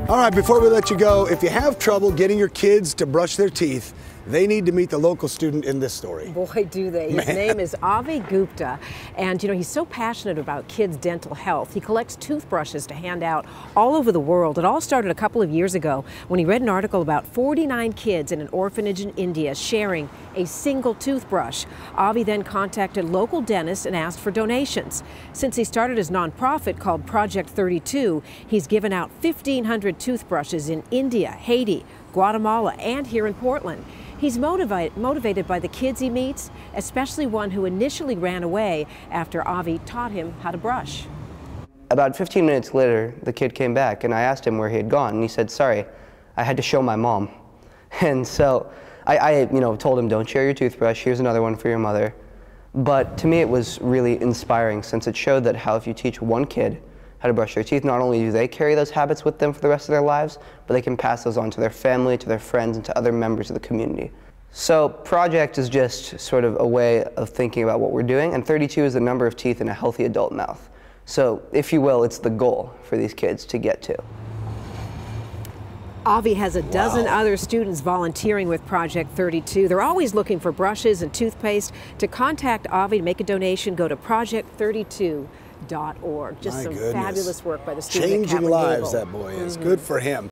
All right, before we let you go, if you have trouble getting your kids to brush their teeth, they need to meet the local student in this story. Boy, do they. His name is Avi Gupta, and you know, he's so passionate about kids' dental health. He collects toothbrushes to hand out all over the world. It all started a couple of years ago when he read an article about 49 kids in an orphanage in India sharing a single toothbrush. Avi then contacted local dentists and asked for donations. Since he started his nonprofit called Project 32, he's given out 1,500 toothbrushes in India, Haiti, Guatemala, and here in Portland. He's motivated by the kids he meets, especially one who initially ran away after Avi taught him how to brush. About 15 minutes later, the kid came back, and I asked him where he had gone, and he said, "Sorry, I had to show my mom." And so I told him, "Don't share your toothbrush. Here's another one for your mother." But to me, it was really inspiring, since it showed that how if you teach one kid how to brush their teeth, not only do they carry those habits with them for the rest of their lives, but they can pass those on to their family, to their friends, and to other members of the community. So Project is just sort of a way of thinking about what we're doing, and 32 is the number of teeth in a healthy adult mouth. So, if you will, it's the goal for these kids to get to. Avi has a dozen other students volunteering with Project 32. They're always looking for brushes and toothpaste. To contact Avi to make a donation, go to project32.org. Just some fabulous work by the student at Changing Cameron lives, Gable. that boy is. Good for him.